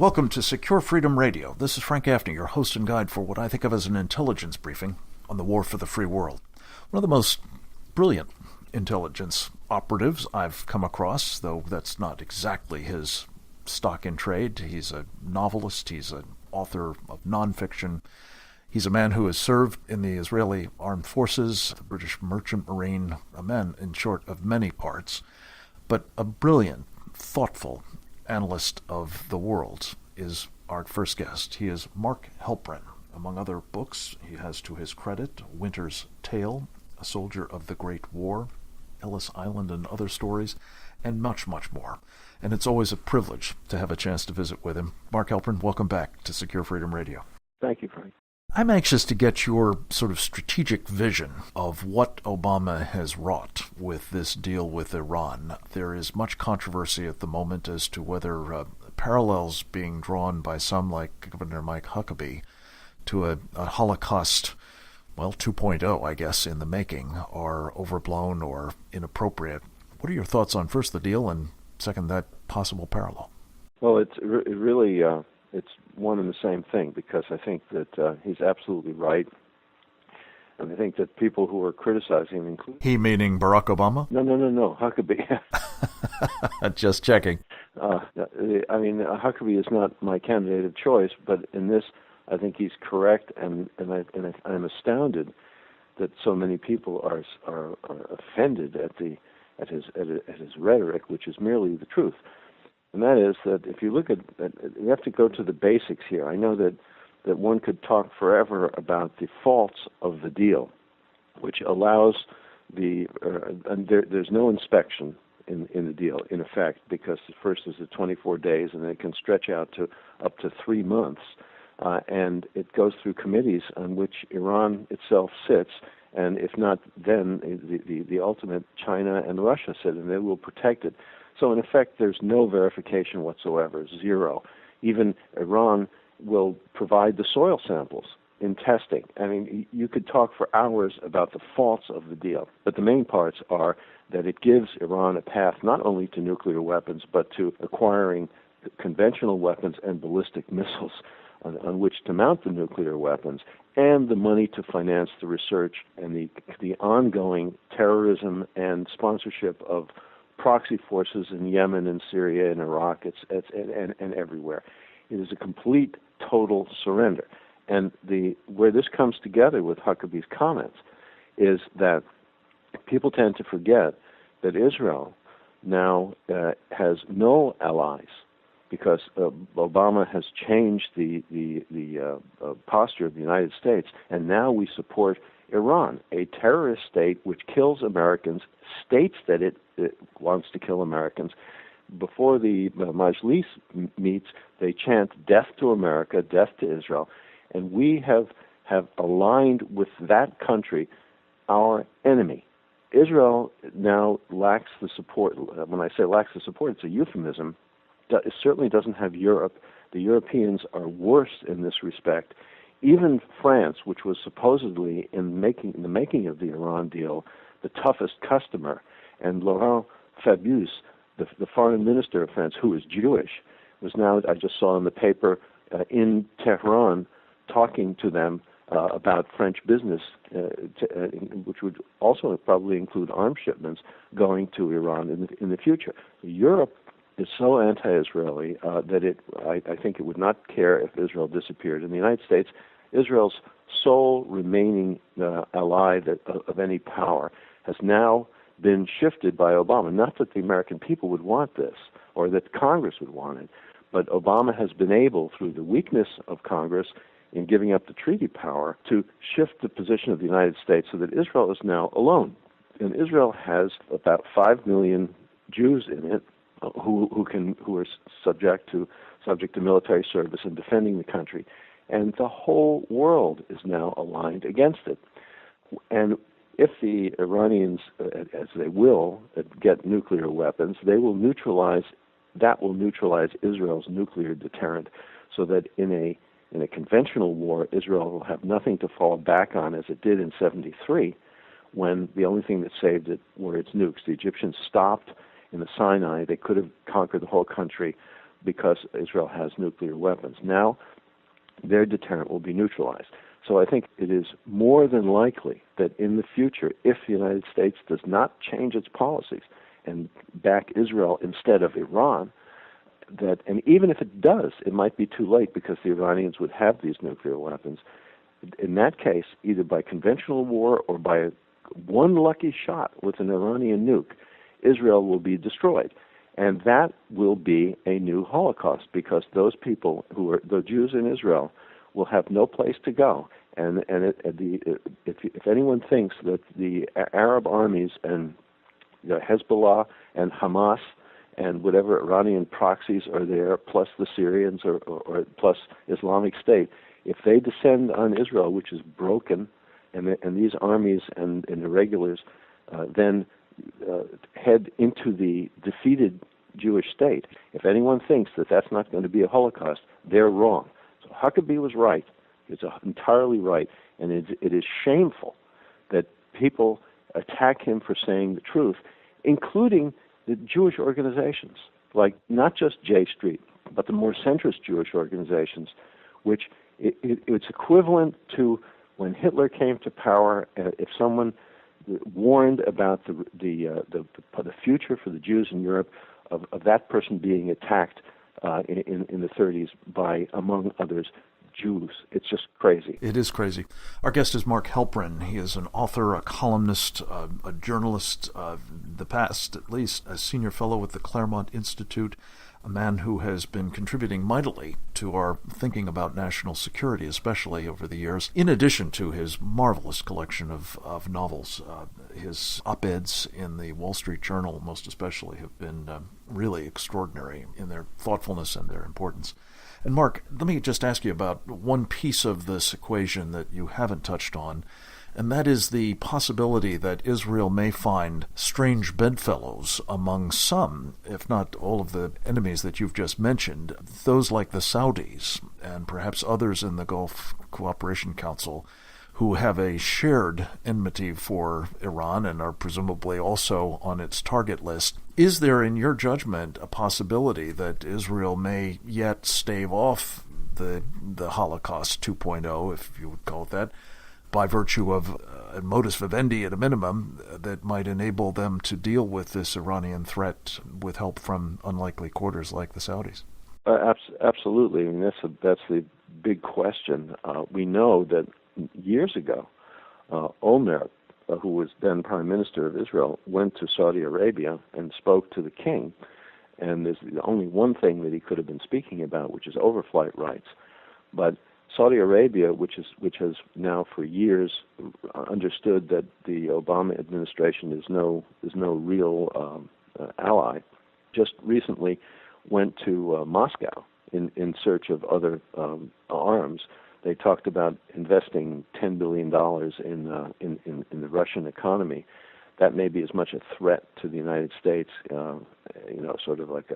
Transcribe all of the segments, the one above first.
Welcome to Secure Freedom Radio. This is Frank Gaffney, your host and guide for what I think of as an intelligence briefing on the war for the free world. One of the most brilliant intelligence operatives I've come across, though that's not exactly his stock in trade. He's a novelist, he's an author of nonfiction. He's a man who has served in the Israeli Armed Forces, the British Merchant Marine, a man, in short, of many parts, but a brilliant, thoughtful analyst of the world is our first guest. He is Mark Helprin. Among other books, he has to his credit Winter's Tale, A Soldier of the Great War, Ellis Island and Other Stories, and much, much more. And it's always a privilege to have a chance to visit with him. Mark Helprin, welcome back to Secure Freedom Radio. Thank you, Frank. I'm anxious to get your sort of strategic vision of what Obama has wrought with this deal with Iran. There is much controversy at the moment as to whether parallels being drawn by some, like Governor Mike Huckabee, to a Holocaust, 2.0, I guess, in the making, are overblown or inappropriate. What are your thoughts on, first, the deal, and second, that possible parallel? Well, it's really it's one and the same thing, because I think that he's absolutely right. And I think that people who are criticizing him include... He meaning Barack Obama? No, Huckabee. Just checking. Huckabee is not my candidate of choice, but in this, I think he's correct, and I'm astounded that so many people are offended at his rhetoric, which is merely the truth. And that is that if you look at, you have to go to the basics here. I know that one could talk forever about the faults of the deal, which allows and there's no inspection in the deal, in effect, because the first is the 24 days, and it can stretch out to up to 3 months. And it goes through committees on which Iran itself sits, and if not, then the ultimate China and Russia sit, and they will protect it. So in effect, there's no verification whatsoever, zero. Even Iran will provide the soil samples in testing. I mean, you could talk for hours about the faults of the deal, but the main parts are that it gives Iran a path not only to nuclear weapons, but to acquiring conventional weapons and ballistic missiles on which to mount the nuclear weapons, and the money to finance the research and the ongoing terrorism and sponsorship of proxy forces in Yemen and Syria and Iraq and everywhere. It is a complete, total surrender. And where this comes together with Huckabee's comments is that people tend to forget that Israel now has no allies, because Obama has changed the posture of the United States, and now we support Iran, a terrorist state which kills Americans, states that it wants to kill Americans. Before the Majlis meets, they chant death to America, death to Israel, and we have aligned with that country, our enemy. Israel now lacks the support. When I say lacks the support, it's a euphemism. It certainly doesn't have Europe. The Europeans are worse in this respect. Even France, which was supposedly in the making of the Iran deal, the toughest customer, and Laurent Fabius, the foreign minister of France, who is Jewish, was now, I just saw in the paper, in Tehran, talking to them about French business, which would also probably include arms shipments going to Iran in the future. Europe is so anti-Israeli that I think it would not care if Israel disappeared. In the United States, Israel's sole remaining ally of any power has now been shifted by Obama. Not that the American people would want this or that Congress would want it, but Obama has been able, through the weakness of Congress in giving up the treaty power, to shift the position of the United States so that Israel is now alone. And Israel has about 5 million Jews in it who are subject to military service and defending the country. And the whole world is now aligned against it. And if the Iranians, as they will, get nuclear weapons, that will neutralize Israel's nuclear deterrent, so that in a conventional war, Israel will have nothing to fall back on, as it did in 1973, when the only thing that saved it were its nukes. The Egyptians stopped in the Sinai. They could have conquered the whole country, because Israel has nuclear weapons. Now their deterrent will be neutralized. So I think it is more than likely that in the future, if the United States does not change its policies and back Israel instead of Iran, and even if it does, it might be too late because the Iranians would have these nuclear weapons. In that case, either by conventional war or by one lucky shot with an Iranian nuke, Israel will be destroyed. And that will be a new Holocaust because those people who are the Jews in Israel will have no place to go. And if anyone thinks that the Arab armies and Hezbollah and Hamas and whatever Iranian proxies are there, plus the Syrians or plus Islamic State, if they descend on Israel, which is broken, and these armies and irregulars then head into the defeated Jewish state, if anyone thinks that that's not going to be a Holocaust, they're wrong. So Huckabee was right. He's entirely right. And it is shameful that people attack him for saying the truth, including the Jewish organizations, like not just J Street, but the more centrist Jewish organizations, which it's equivalent to when Hitler came to power. If someone warned about the future for the Jews in Europe, of that person being attacked in the 30s by, among others, Jews. It's just crazy. It is crazy. Our guest is Mark Helprin. He is an author, a columnist, a journalist, the past at least, a senior fellow with the Claremont Institute, a man who has been contributing mightily to our thinking about national security, especially over the years, in addition to his marvelous collection of novels. His op-eds in the Wall Street Journal, most especially, have been really extraordinary in their thoughtfulness and their importance. And Mark, let me just ask you about one piece of this equation that you haven't touched on, and that is the possibility that Israel may find strange bedfellows among some, if not all of the enemies that you've just mentioned, those like the Saudis and perhaps others in the Gulf Cooperation Council who have a shared enmity for Iran and are presumably also on its target list. Is there, in your judgment, a possibility that Israel may yet stave off the Holocaust 2.0, if you would call it that, by virtue of a modus vivendi at a minimum that might enable them to deal with this Iranian threat with help from unlikely quarters like the Saudis? Absolutely. I mean, that's the big question. We know that years ago, Olmert, who was then Prime Minister of Israel, went to Saudi Arabia and spoke to the king. And there's only one thing that he could have been speaking about, which is overflight rights. But Saudi Arabia, which has now for years understood that the Obama administration is no real ally, just recently went to Moscow in search of other arms. They talked about investing $10 billion in the Russian economy. That may be as much a threat to the United States, sort of like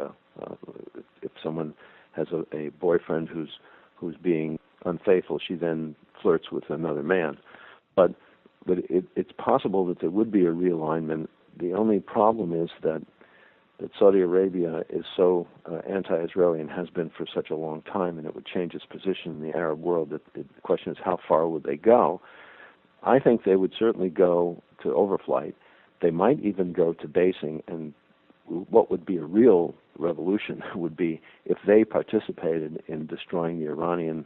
if someone has a boyfriend who's being unfaithful, she then flirts with another man. But it's possible that there would be a realignment. The only problem is that Saudi Arabia is so anti-Israeli and has been for such a long time, and it would change its position in the Arab world. That the question is, how far would they go? I think they would certainly go to overflight. They might even go to basing, and what would be a real revolution would be if they participated in destroying the Iranian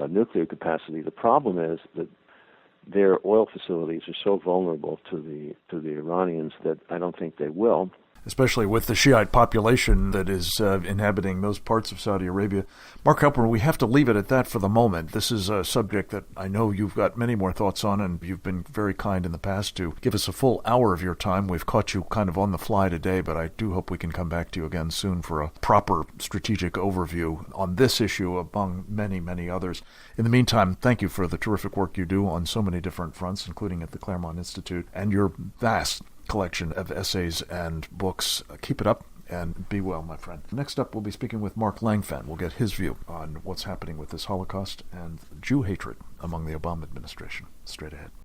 nuclear capacity. The problem is that their oil facilities are so vulnerable to the Iranians that I don't think they will. Especially with the Shiite population that is inhabiting those parts of Saudi Arabia. Mark Helprin, we have to leave it at that for the moment. This is a subject that I know you've got many more thoughts on, and you've been very kind in the past to give us a full hour of your time. We've caught you kind of on the fly today, but I do hope we can come back to you again soon for a proper strategic overview on this issue among many, many others. In the meantime, thank you for the terrific work you do on so many different fronts, including at the Claremont Institute, and your vast collection of essays and books. Keep it up and be well, my friend. Next up, we'll be speaking with Mark Langfan. We'll get his view on what's happening with this Holocaust and Jew hatred among the Obama administration. Straight ahead.